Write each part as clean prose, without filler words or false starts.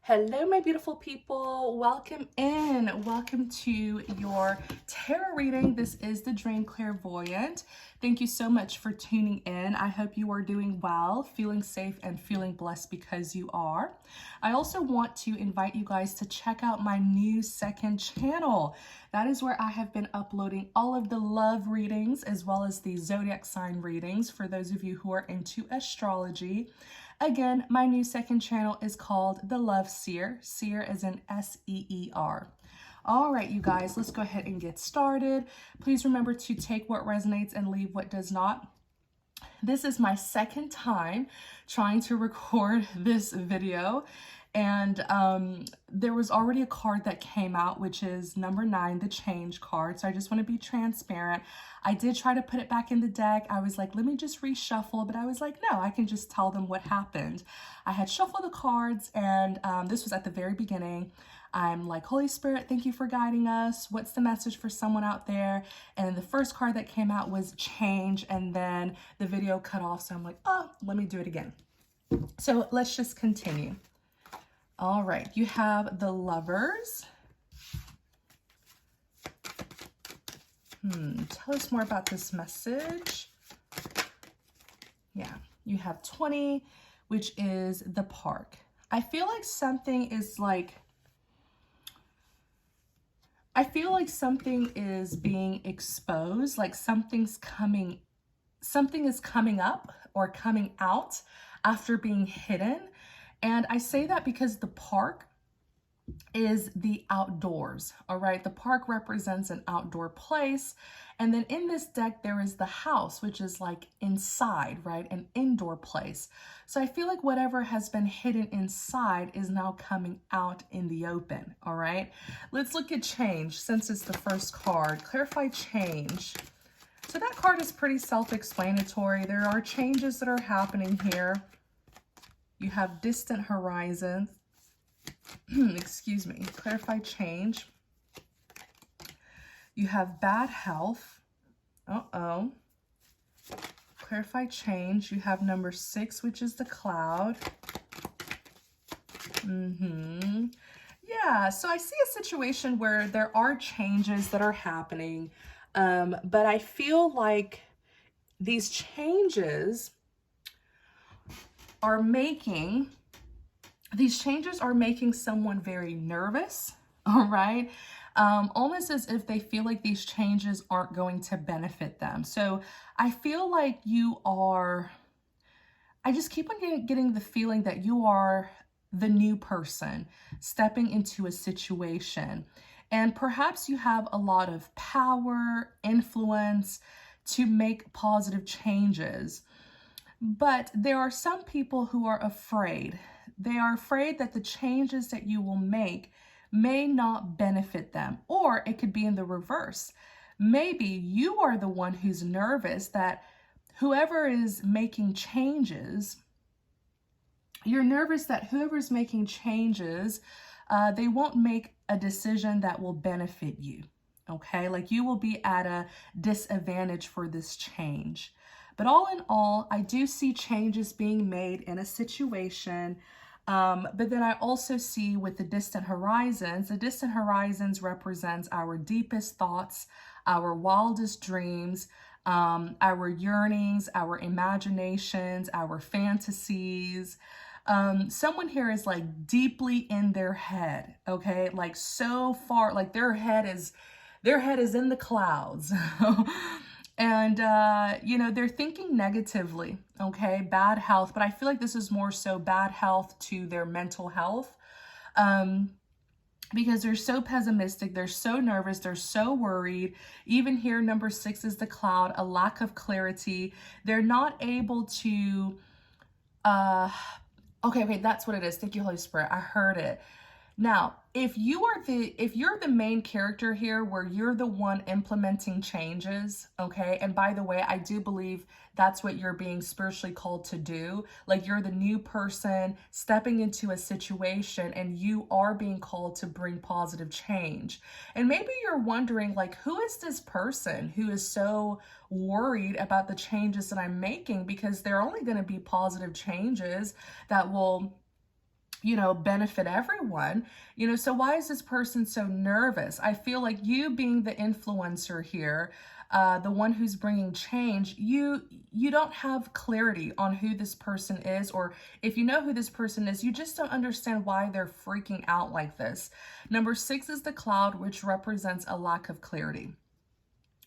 Hello, my beautiful people. Welcome in. Welcome to your tarot reading. This is the Dream Clairvoyant. Thank you so much for tuning in. I hope you are doing well, feeling safe, and feeling blessed because you are. I also want to invite you guys to check out my new second channel. That is where I have been uploading all of the love readings as well as the zodiac sign readings for those of you who are into astrology. Again, my new second channel is called The Love Seer. Seer as in S-E-E-R. All right, you guys, let's go ahead and get started. Please remember to take what resonates and leave what does not. This is my second time trying to record this video. And there was already a card that came out, which is number 9, the change card. So I just want to be transparent. I did try to put it back in the deck. I was like, let me just reshuffle. But I was like, no, I can just tell them what happened. I had shuffled the cards, and this was at the very beginning. I'm like, Holy Spirit, thank you for guiding us. What's the message for someone out there? And the first card that came out was change. And then the video cut off. So I'm like, oh, let me do it again. So let's just continue. All right, you have the Lovers. Tell us more about this message. Yeah, you have 20, which is the Park. I feel like something is like, I feel like something is being exposed, like something is coming up or coming out after being hidden. And I say that because the Park is the outdoors, all right? The Park represents an outdoor place. And then in this deck, there is the House, which is like inside, right? An indoor place. So I feel like whatever has been hidden inside is now coming out in the open, all right? Let's look at change since it's the first card. Clarify change. So that card is pretty self-explanatory. There are changes that are happening here. You have distant horizons. Excuse me. Clarify change. You have bad health. Uh-oh. Clarify change. You have number 6, which is the Cloud. Yeah, so I see a situation where there are changes that are happening, but I feel like these changes are making someone very nervous, all right? Almost as if they feel like these changes aren't going to benefit them. So I feel like I just keep on getting the feeling that you are the new person stepping into a situation. And perhaps you have a lot of power, influence to make positive changes. But there are some people who are afraid. They are afraid that the changes that you will make may not benefit them, or it could be in the reverse. Maybe you are the one who's nervous that whoever is making changes, you're nervous that whoever's making changes, they won't make a decision that will benefit you, okay? Like you will be at a disadvantage for this change. But all in all, I do see changes being made in a situation. But then I also see with the distant horizons represents our deepest thoughts, our wildest dreams, our yearnings, our imaginations, our fantasies. Someone here is like deeply in their head, okay? Like so far, like their head is in the clouds. And, you know, they're thinking negatively, okay? Bad health, but I feel like this is more so bad health to their mental health, because they're so pessimistic, they're so nervous, they're so worried. Even here, number 6 is the Cloud, a lack of clarity. They're not able to, okay, that's what it is. Thank you, Holy Spirit. I heard it. Now, if you're the main character here where you're the one implementing changes, okay, and by the way, I do believe that's what you're being spiritually called to do. Like you're the new person stepping into a situation and you are being called to bring positive change. And maybe you're wondering, like, who is this person who is so worried about the changes that I'm making? Because they're only going to be positive changes that will benefit everyone. So why is this person so nervous? I feel like you being the influencer here, the one who's bringing change, you don't have clarity on who this person is, or if you know who this person is, you just don't understand why they're freaking out like this. Number 6 is the cloud, which represents a lack of clarity.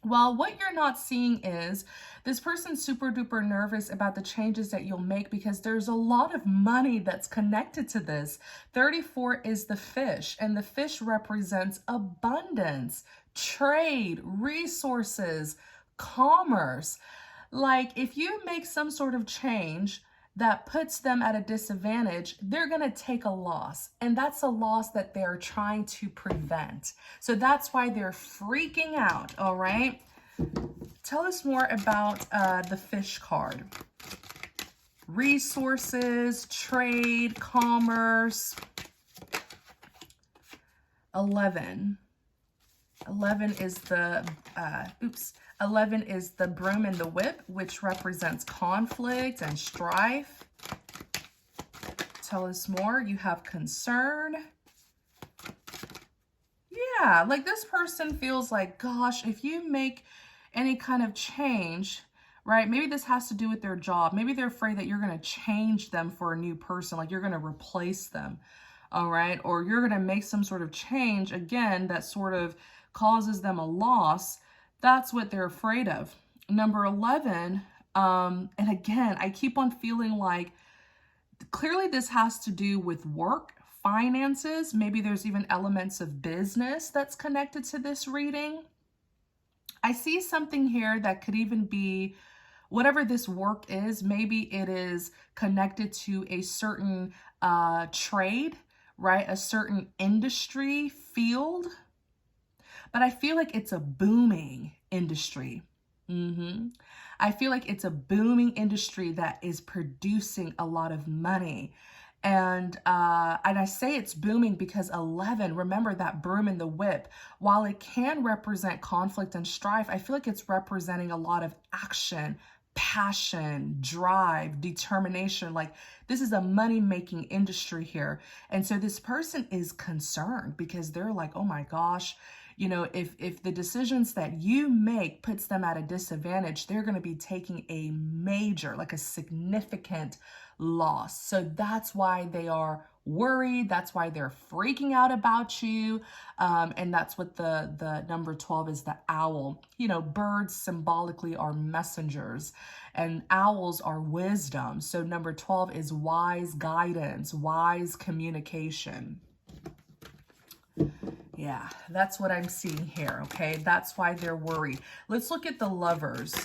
Well, what you're not seeing is this person's super duper nervous about the changes that you'll make because there's a lot of money that's connected to this. 34 is the fish, and the fish represents abundance, trade, resources, commerce. Like if you make some sort of change that puts them at a disadvantage, they're going to take a loss. And that's a loss that they're trying to prevent. So that's why they're freaking out, all right? Tell us more about the fish card. Resources, trade, commerce. 11. 11 is the, 11 is the broom and the whip, which represents conflict and strife. Tell us more. You have concern. Yeah, like this person feels like, gosh, if you make any kind of change, right? Maybe this has to do with their job. Maybe they're afraid that you're going to change them for a new person, like you're going to replace them, all right? Or you're going to make some sort of change, again, that sort of causes them a loss. That's what they're afraid of. Number 11, and again, I keep on feeling like clearly this has to do with work, finances. Maybe there's even elements of business that's connected to this reading. I see something here that could even be whatever this work is. Maybe it is connected to a certain trade, right? A certain industry field. But I feel like it's a booming industry. I feel like it's a booming industry that is producing a lot of money. And I say it's booming because 11, remember that broom and the whip, while it can represent conflict and strife, I feel like it's representing a lot of action, passion, drive, determination. Like this is a money-making industry here. And so this person is concerned because they're like, oh my gosh, if the decisions that you make puts them at a disadvantage, they're going to be taking a major, like a significant loss. So that's why they are worried. That's why they're freaking out about you. And that's what the number 12 is, the owl. Birds symbolically are messengers and owls are wisdom. So number 12 is wise guidance, wise communication. Yeah, that's what I'm seeing here, okay? That's why they're worried. Let's look at the lovers.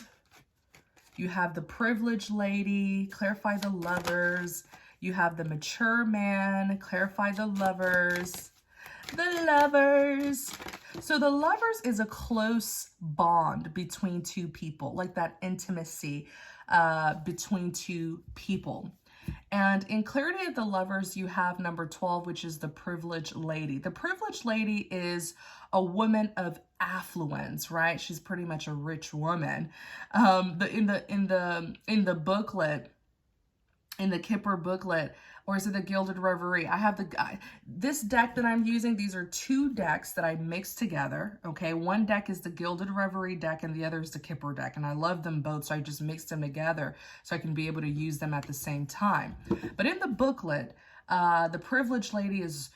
You have the privileged lady, clarify the lovers. You have the mature man, clarify the lovers. The lovers. So the lovers is a close bond between two people, like that intimacy between two people. And in Clarity of the Lovers, you have number 12, which is the privileged lady. The privileged lady is a woman of affluence, right? She's pretty much a rich woman. In the booklet, in the Kipper booklet, or is it the Gilded Reverie? I have this deck that I'm using. These are two decks that I mixed together, okay? One deck is the Gilded Reverie deck and the other is the Kipper deck. And I love them both, so I just mixed them together so I can be able to use them at the same time. But in the booklet, the privileged lady is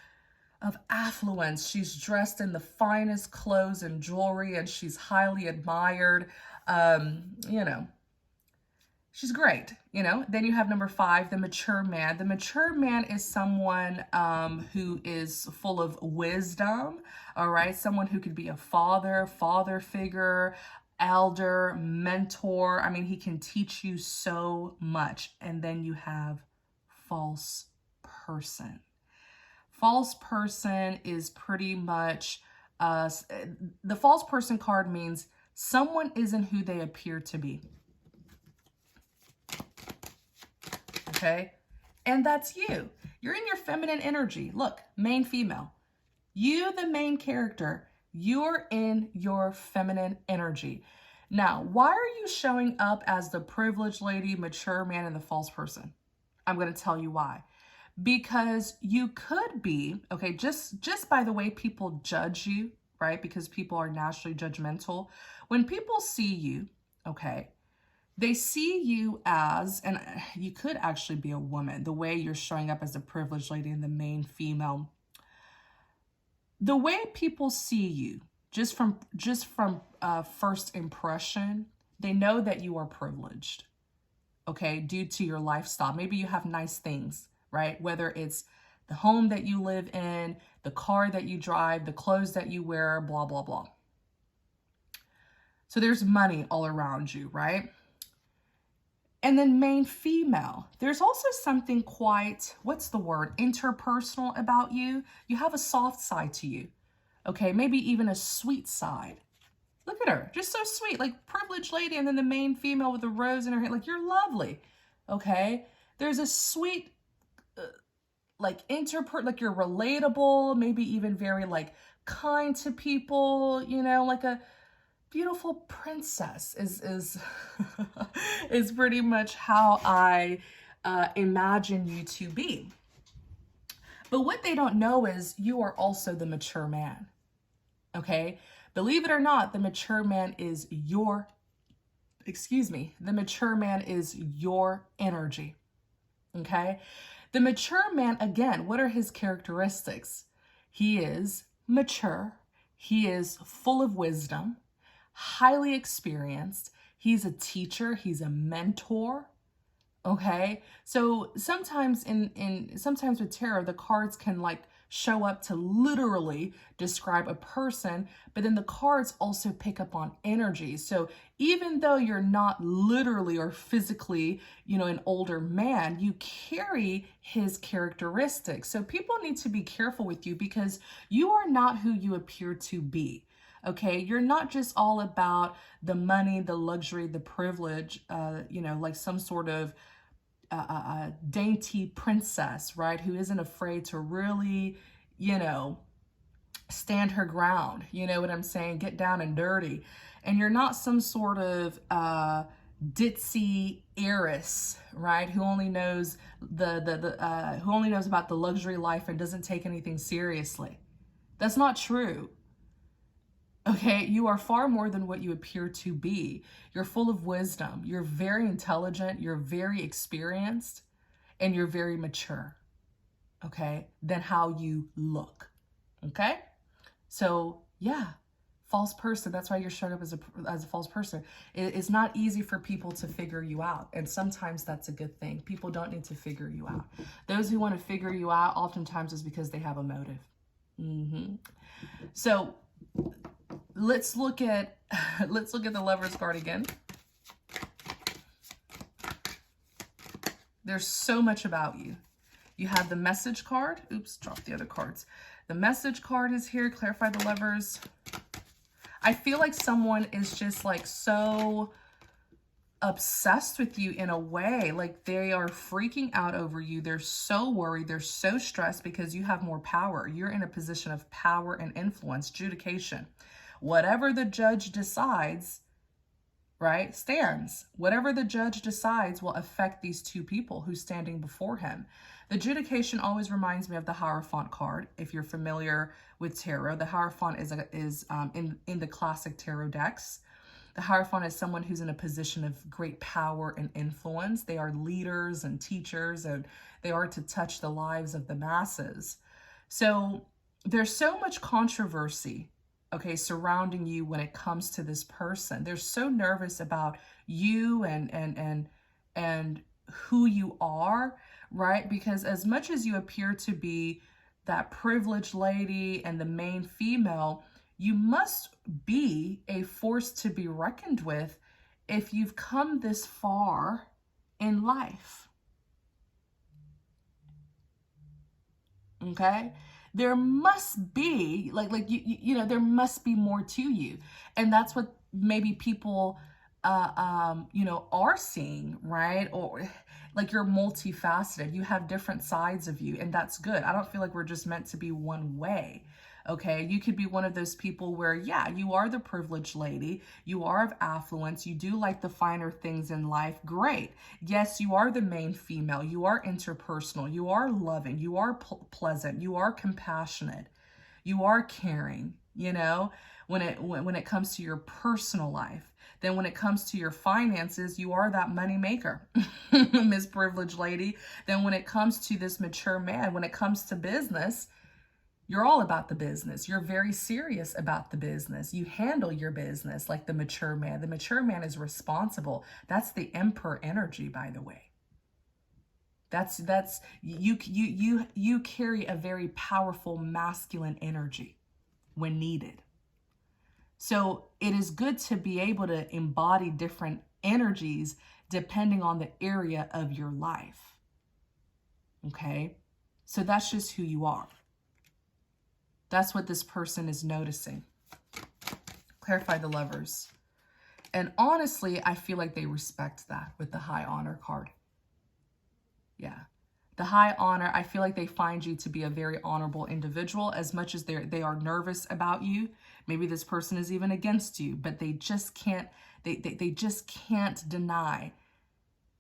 of affluence. She's dressed in the finest clothes and jewelry, and she's highly admired. She's great, Then you have number 5, the mature man. The mature man is someone who is full of wisdom, all right? Someone who could be a father figure, elder, mentor. I mean, he can teach you so much. And then you have false person. False person is pretty much, the false person card means someone isn't who they appear to be. Okay? And that's you. You're in your feminine energy. Look, main female. You, the main character, you're in your feminine energy. Now, why are you showing up as the privileged lady, mature man, and the false person? I'm going to tell you why. because you could be, okay, just by the way people judge you, right? Because people are naturally judgmental. When people see you, okay, they see you as, and you could actually be a woman, the way you're showing up as a privileged lady and the main female. The way people see you, just from first impression, they know that you are privileged, okay, due to your lifestyle. Maybe you have nice things, right? Whether it's the home that you live in, the car that you drive, the clothes that you wear, blah, blah, blah. So there's money all around you, right? And then main female, there's also something quite, what's the word, interpersonal about you. You have a soft side to you, okay? Maybe even a sweet side. Look at her, just so sweet, like privileged lady, and then the main female with the rose in her hair, like you're lovely, okay? There's a sweet, like like you're relatable, maybe even very like kind to people, you know, like a beautiful princess is is pretty much how I imagine you to be. But what they don't know is you are also the mature man, okay? Believe it or not, the mature man is your, the mature man is your energy, okay? The mature man, again, what are his characteristics? He is mature. He is full of wisdom, highly experienced. He's a teacher. He's a mentor. Okay. So sometimes sometimes with tarot, the cards can like show up to literally describe a person, but then the cards also pick up on energy. So even though you're not literally or physically, you know, an older man, you carry his characteristics. So people need to be careful with you because you are not who you appear to be. Okay, you're not just all about the money, the luxury, the privilege, you know, like some sort of dainty princess, right? Who isn't afraid to really, you know, stand her ground. You know what I'm saying? Get down and dirty. And you're not some sort of ditzy heiress, right? Who only knows who only knows about the luxury life and doesn't take anything seriously. That's not true. Okay, you are far more than what you appear to be. You're full of wisdom. You're very intelligent. You're very experienced. And you're very mature. Okay, than how you look. Okay, so yeah, false person. That's why you're showing up as a false person. It's not easy for people to figure you out. And sometimes that's a good thing. People don't need to figure you out. Those who want to figure you out oftentimes is because they have a motive. So let's look at the Lover's card again. There's so much about you. You have the Message card. Oops, dropped the other cards. The Message card is here. Clarify the Lovers. I feel like someone is just like so obsessed with you in a way. Like they are freaking out over you. They're so worried. They're so stressed because you have more power. You're in a position of power and influence, adjudication. Whatever the judge decides, right, stands. Whatever the judge decides will affect these two people who's standing before him. The adjudication always reminds me of the Hierophant card. If you're familiar with tarot, the Hierophant is in the classic tarot decks. The Hierophant is someone who's in a position of great power and influence. They are leaders and teachers, and they are to touch the lives of the masses. So there's so much controversy, okay, surrounding you when it comes to this person. They're so nervous about you and who you are, right? Because as much as you appear to be that privileged lady and the main female, you must be a force to be reckoned with if you've come this far in life. Okay? There must be, you know, there must be more to you. And that's what maybe people, you know, are seeing, right? Or like you're multifaceted. You have different sides of you, and that's good. I don't feel like we're just meant to be one way. Okay, you could be one of those people where, yeah, you are the privileged lady, you are of affluence, you do like the finer things in life. Great. Yes, you are the main female, you are interpersonal, you are loving, you are pleasant, you are compassionate, you are caring, you know, when it comes to your personal life. Then when it comes to your finances, you are that money maker, Miss Privileged Lady. Then when it comes to this mature man, when it comes to business, you're all about the business. You're very serious about the business. You handle your business like the mature man. The mature man is responsible. That's the emperor energy, by the way. That's you carry a very powerful masculine energy when needed. So it is good to be able to embody different energies depending on the area of your life. Okay? So that's just who you are. That's what this person is noticing. Clarify the Lovers. And honestly, I feel like they respect that with the High Honor card. Yeah. The High Honor, I feel like they find you to be a very honorable individual. As much as they are nervous about you, maybe this person is even against you, but they just can't, they just can't deny,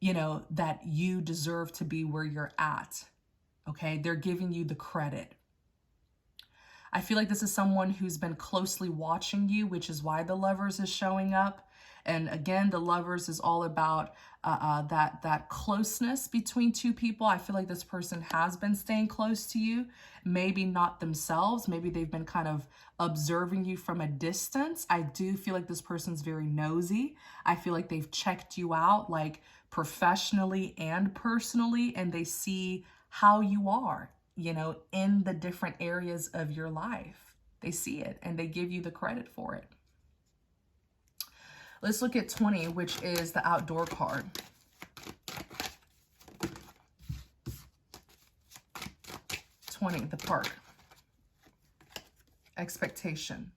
you know, that you deserve to be where you're at. Okay? They're giving you the credit. I feel like this is someone who's been closely watching you, which is why the Lovers is showing up. And again, the Lovers is all about that closeness between two people. I feel like this person has been staying close to you. Maybe not themselves. Maybe they've been kind of observing you from a distance. I do feel like this person's very nosy. I feel like they've checked you out, like professionally and personally, and they see how you are, you know, in the different areas of your life. They see it and they give you the credit for it. Let's look at 20, which is the outdoor card. The park. Expectation.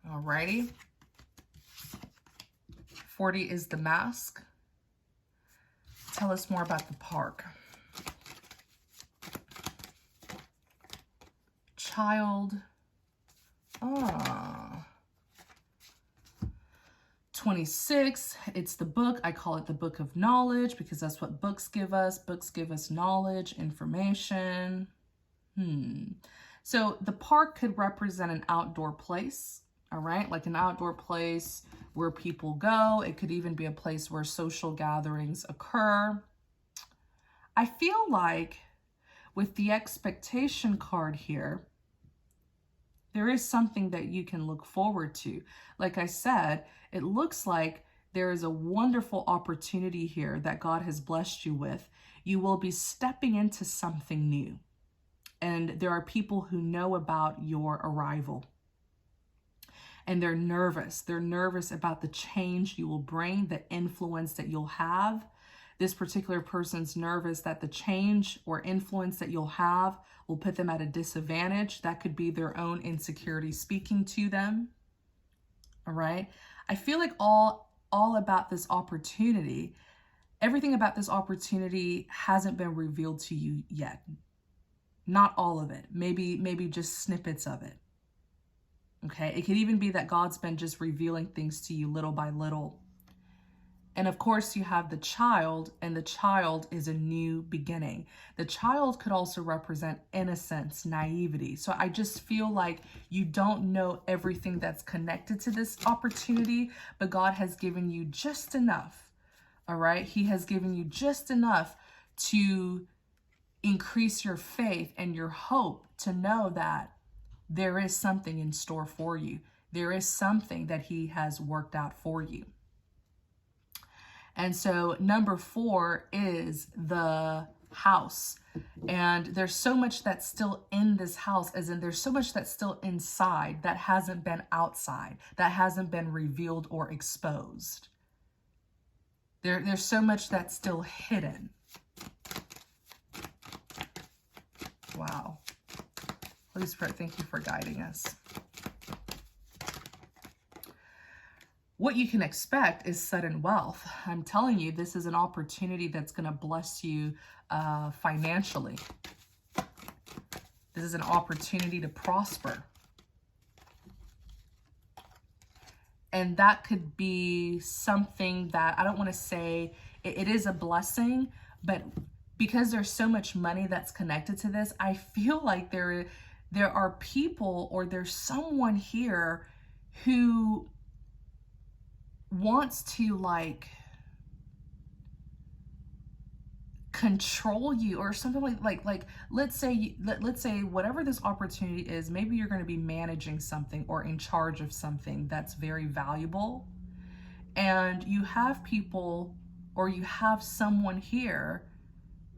Alrighty. 40 is the mask. Tell us more about the park. Child. 26, it's the book. I call it the book of knowledge because that's what books give us. Books give us knowledge, information. So the park could represent an outdoor place, all right? Like an outdoor place where people go. It could even be a place where social gatherings occur. I feel like with the expectation card here, there is something that you can look forward to. Like I said, it looks like there is a wonderful opportunity here that God has blessed you with. You will be stepping into something new. And there are people who know about your arrival. And they're nervous. They're nervous about the change you will bring, the influence that you'll have. This particular person's nervous that the change or influence that you'll have will put them at a disadvantage. That could be their own insecurity speaking to them. All right. I feel like all about this opportunity, everything about this opportunity hasn't been revealed to you yet. Not all of it. Maybe just snippets of it. Okay. It could even be that God's been just revealing things to you little by little. And of course, you have the child, and the child is a new beginning. The child could also represent innocence, naivety. So I just feel like you don't know everything that's connected to this opportunity, but God has given you just enough, all right? He has given you just enough to increase your faith and your hope to know that there is something in store for you. There is something that He has worked out for you. And so number 4 is the house. And there's so much that's still in this house, as in there's so much that's still inside that hasn't been outside, that hasn't been revealed or exposed. There's so much that's still hidden. Wow. Holy Spirit, thank you for guiding us. What you can expect is sudden wealth. I'm telling you, this is an opportunity that's going to bless you financially. This is an opportunity to prosper. And that could be something that, I don't want to say it is a blessing, but because there's so much money that's connected to this, I feel like there are people, or there's someone here who wants to like control you or something, like let's say whatever this opportunity is, maybe you're going to be managing something or in charge of something that's very valuable, and you have people, or you have someone here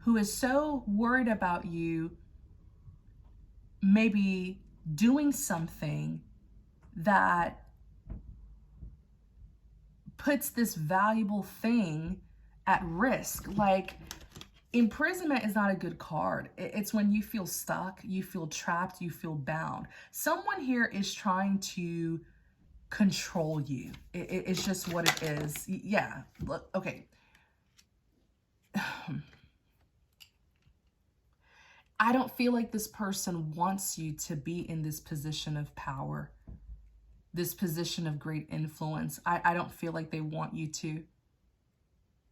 who is so worried about you maybe doing something that puts this valuable thing at risk. Like, imprisonment is not a good card. It's when you feel stuck, you feel trapped, you feel bound. Someone here is trying to control you. It's just what it is. Yeah, look, okay. I don't feel like this person wants you to be in this position of power, this position of great influence. I don't feel like they want you to,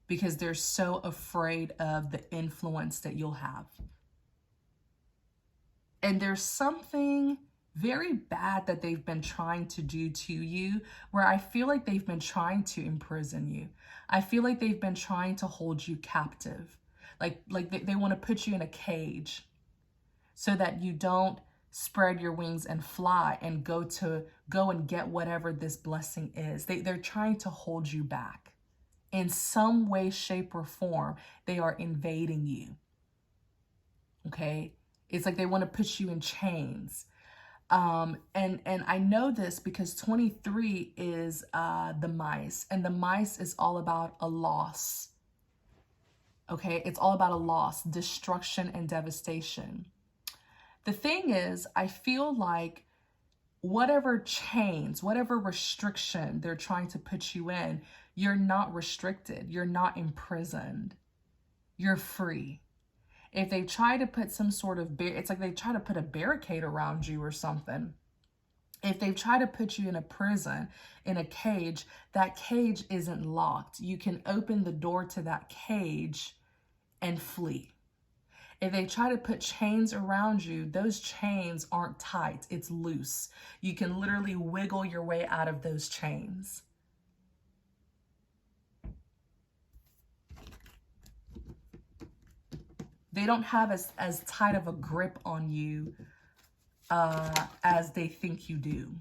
because they're so afraid of the influence that you'll have. And there's something very bad that they've been trying to do to you, where I feel like they've been trying to imprison you. I feel like they've been trying to hold you captive. Like they want to put you in a cage so that you don't spread your wings and fly and go and get whatever this blessing is. They're trying to hold you back. In some way, shape, or form, they are invading you. Okay? It's like they want to put you in chains. And I know this because 23 is the mice, and the mice is all about a loss. Okay? It's all about a loss, destruction, and devastation. The thing is, I feel like whatever chains, whatever restriction they're trying to put you in, you're not restricted. You're not imprisoned. You're free. If they try to put some sort of, it's like they try to put a barricade around you or something. If they try to put you in a prison, in a cage, that cage isn't locked. You can open the door to that cage and flee. If they try to put chains around you, those chains aren't tight. It's loose. You can literally wiggle your way out of those chains. They don't have as tight of a grip on you as they think you do.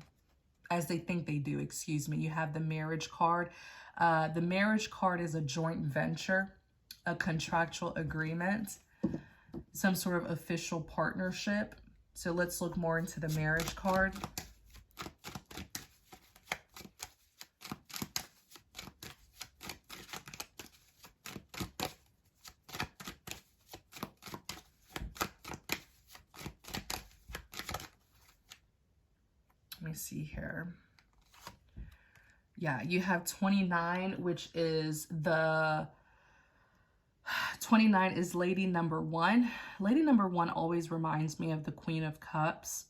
As they think they do, excuse me. You have the marriage card. The marriage card is a joint venture, a contractual agreement, some sort of official partnership. So let's look more into the marriage card. Let me see here. Yeah, you have 29, which is 29 is lady number 1. Lady number 1 always reminds me of the Queen of Cups.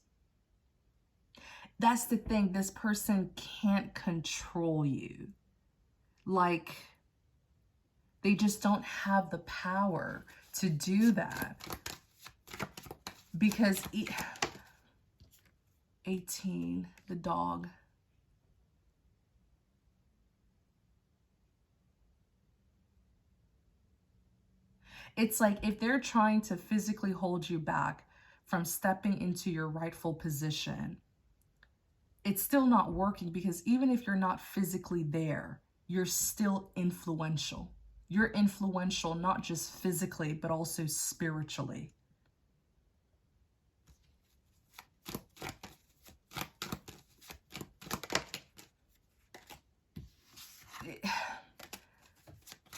That's the thing. This person can't control you. Like, they just don't have the power to do that. Because 18, the dog. It's like if they're trying to physically hold you back from stepping into your rightful position, it's still not working, because even if you're not physically there, you're still influential. You're influential not just physically, but also spiritually.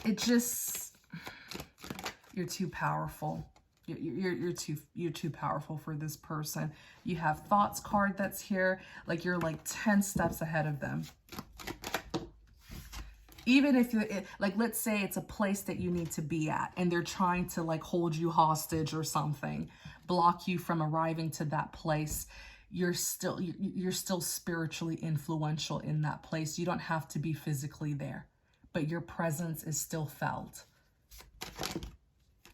It just, you're too powerful. You're too powerful for this person. You have thoughts card that's here, like you're like 10 steps ahead of them. Even if you're, like, let's say it's a place that you need to be at and they're trying to like hold you hostage or something, block you from arriving to that place, you're still spiritually influential in that place. You don't have to be physically there, but your presence is still felt.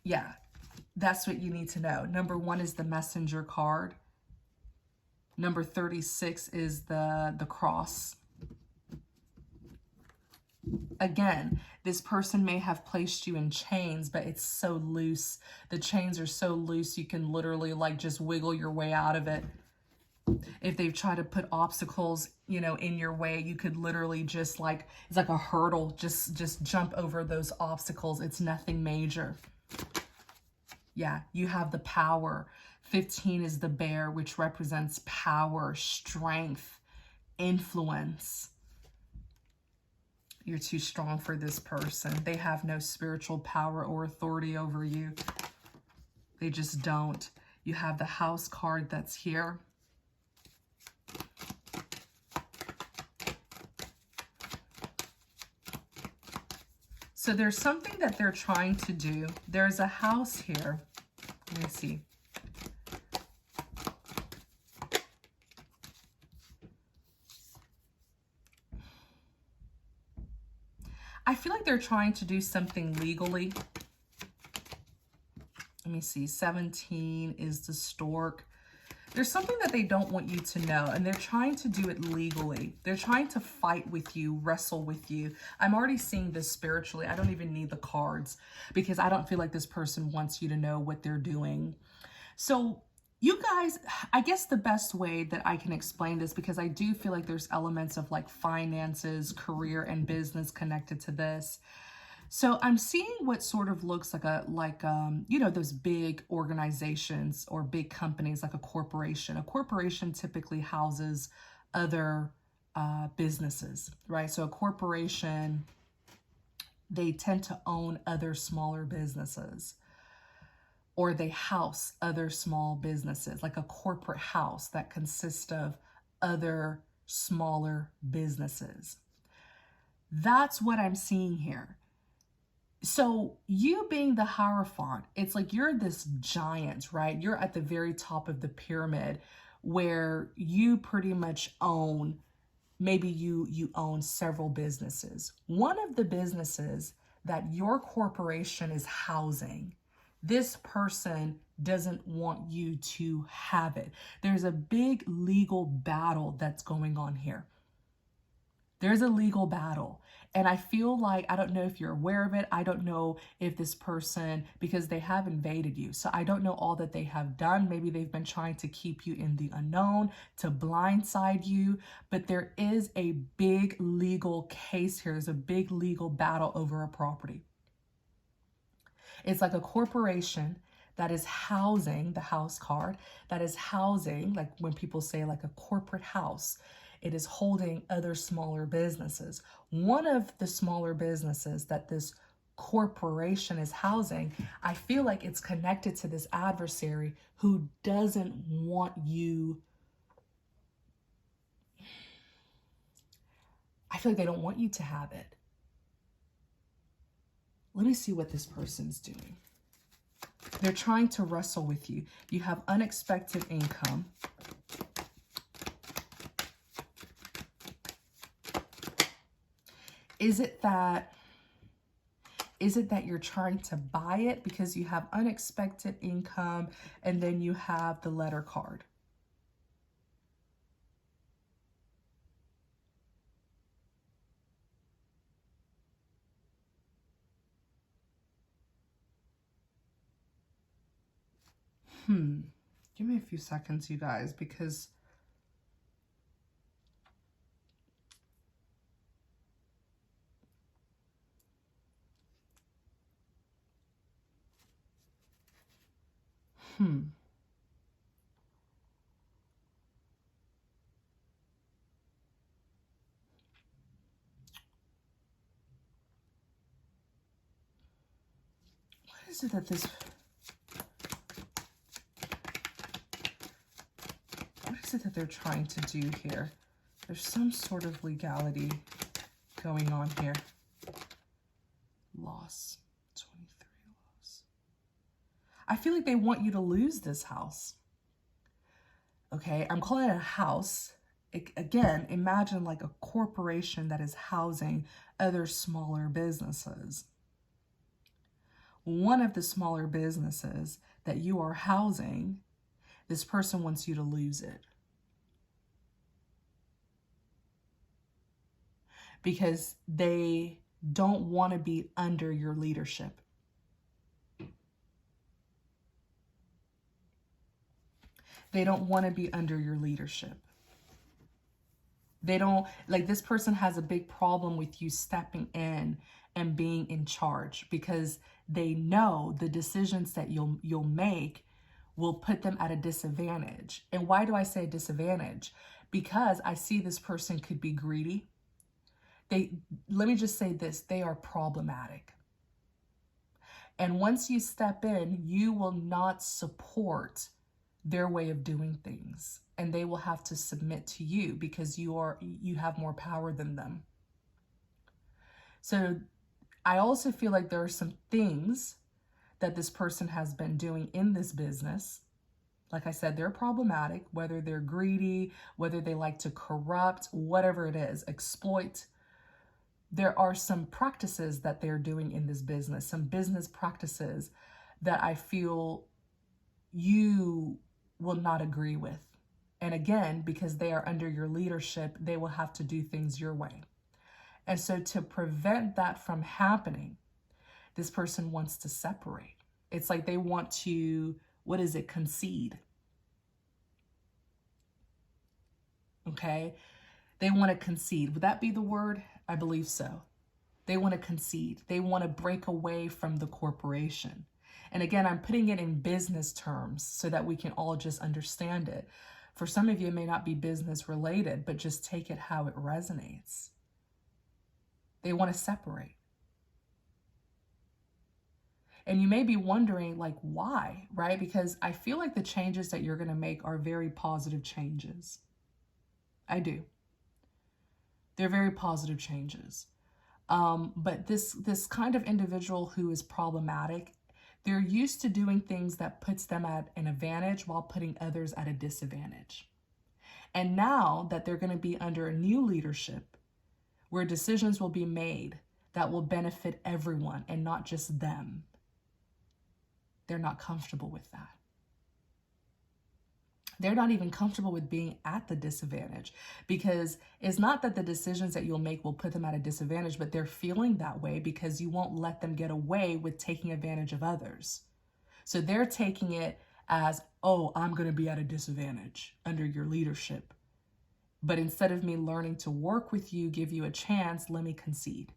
Yeah, that's what you need to know. Number 1 is the messenger card. Number 36 is the cross. Again, this person may have placed you in chains, but it's so loose. The chains are so loose, you can literally like just wiggle your way out of it. If they've tried to put obstacles, you know, in your way, you could literally just like, it's like a hurdle, just jump over those obstacles. It's nothing major. Yeah, you have the power. 15 is the bear, which represents power, strength, influence. You're too strong for this person. They have no spiritual power or authority over you. They just don't. You have the house card that's here. So there's something that they're trying to do. There's a house here. Let me see. I feel like they're trying to do something legally. Let me see. 17 is the stork. There's something that they don't want you to know, and they're trying to do it legally. They're trying to fight with you, wrestle with you. I'm already seeing this spiritually. I don't even need the cards because I don't feel like this person wants you to know what they're doing. So you guys, I guess the best way that I can explain this, because I do feel like there's elements of like finances, career, and business connected to this. So I'm seeing what sort of looks like you know, those big organizations or big companies, like a corporation. A corporation typically houses other businesses, right? So a corporation, they tend to own other smaller businesses, or they house other small businesses, like a corporate house that consists of other smaller businesses. That's what I'm seeing here. So you being the Hierophant, it's like you're this giant, right? You're at the very top of the pyramid where you pretty much own, maybe you own several businesses. One of the businesses that your corporation is housing, this person doesn't want you to have it. There's a big legal battle that's going on here. There's a legal battle. And I feel like, I don't know if you're aware of it. I don't know if this person, because they have invaded you. So I don't know all that they have done. Maybe they've been trying to keep you in the unknown, to blindside you. But there is a big legal case here. There's a big legal battle over a property. It's like a corporation that is housing, the house card, that is housing, like when people say like a corporate house, it is holding other smaller businesses. One of the smaller businesses that this corporation is housing, I feel like it's connected to this adversary who doesn't want you. I feel like they don't want you to have it. Let me see what this person's doing. They're trying to wrestle with you. You have unexpected income. Is it that you're trying to buy it because you have unexpected income, and then you have the letter card? Give me a few seconds, you guys, because what is it that this... What is it that they're trying to do here? There's some sort of legality going on here. feel like they want you to lose this house. Okay, I'm calling it a house. Again, imagine like a corporation that is housing other smaller businesses. One of the smaller businesses that you are housing, this person wants you to lose it. Because they don't want to be under your leadership. They don't want to be under your leadership. They don't, like, this person has a big problem with you stepping in and being in charge, because they know the decisions that you'll make will put them at a disadvantage. And why do I say disadvantage? Because I see this person could be greedy. Let me just say this, they are problematic. And once you step in, you will not support their way of doing things, and they will have to submit to you because you have more power than them. So I also feel like there are some things that this person has been doing in this business. Like I said, they're problematic, whether they're greedy, whether they like to corrupt, whatever it is, exploit. There are some practices that they're doing in this business, some business practices that I feel you will not agree with. And again, because they are under your leadership, they will have to do things your way. And so to prevent that from happening, this person wants to separate. It's like they want to, concede. Okay? They want to concede. Would that be the word? I believe so. They want to concede. They want to break away from the corporation. And again, I'm putting it in business terms so that we can all just understand it. For some of you, it may not be business related, but just take it how it resonates. They want to separate. And you may be wondering, like, why, right? Because I feel like the changes that you're going to make are very positive changes. I do. They're very positive changes. But this kind of individual who is problematic, they're used to doing things that puts them at an advantage while putting others at a disadvantage. And now that they're going to be under a new leadership where decisions will be made that will benefit everyone and not just them, they're not comfortable with that. They're not even comfortable with being at the disadvantage, because it's not that the decisions that you'll make will put them at a disadvantage, but they're feeling that way because you won't let them get away with taking advantage of others. So they're taking it as, oh, I'm going to be at a disadvantage under your leadership. But instead of me learning to work with you, give you a chance, let me concede.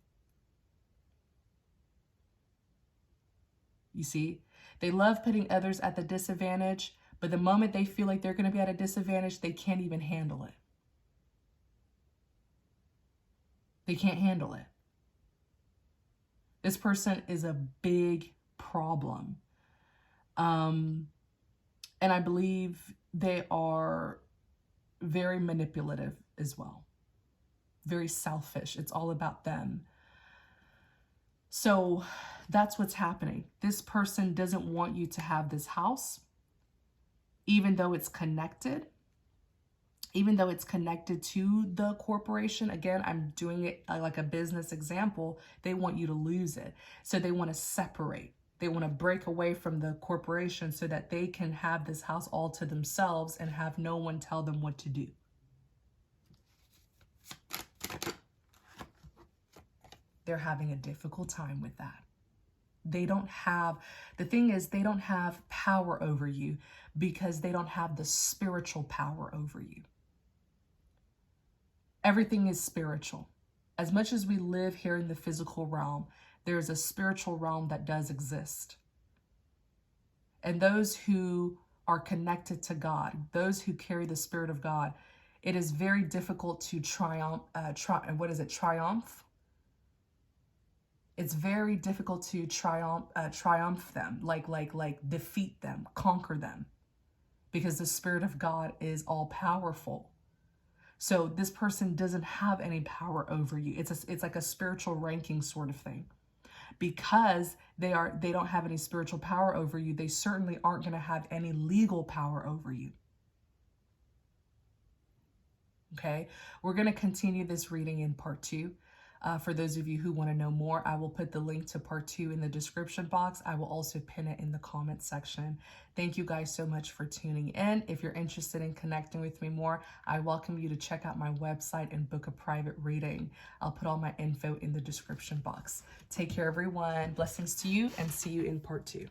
You see, they love putting others at the disadvantage, but the moment they feel like they're going to be at a disadvantage, they can't even handle it. They can't handle it. This person is a big problem. And I believe they are very manipulative as well. Very selfish. It's all about them. So that's what's happening. This person doesn't want you to have this house, even though it's connected to the corporation. Again, I'm doing it like a business example. They want you to lose it. So they want to separate. They want to break away from the corporation so that they can have this house all to themselves and have no one tell them what to do. They're having a difficult time with that. The thing is, they don't have power over you because they don't have the spiritual power over you. Everything is spiritual. As much as we live here in the physical realm, there's a spiritual realm that does exist. And those who are connected to God, those who carry the Spirit of God, it is very difficult to triumph. It's very difficult to triumph them, like defeat them, conquer them, because the Spirit of God is all powerful. So this person doesn't have any power over you. It's like a spiritual ranking sort of thing. because they don't have any spiritual power over you, they certainly aren't going to have any legal power over you. Okay, we're going to continue this reading in part 2. For those of you who want to know more, I will put the link to part 2 in the description box. I will also pin it in the comment section. Thank you guys so much for tuning in. If you're interested in connecting with me more, I welcome you to check out my website and book a private reading. I'll put all my info in the description box. Take care, everyone. Blessings to you, and see you in part 2.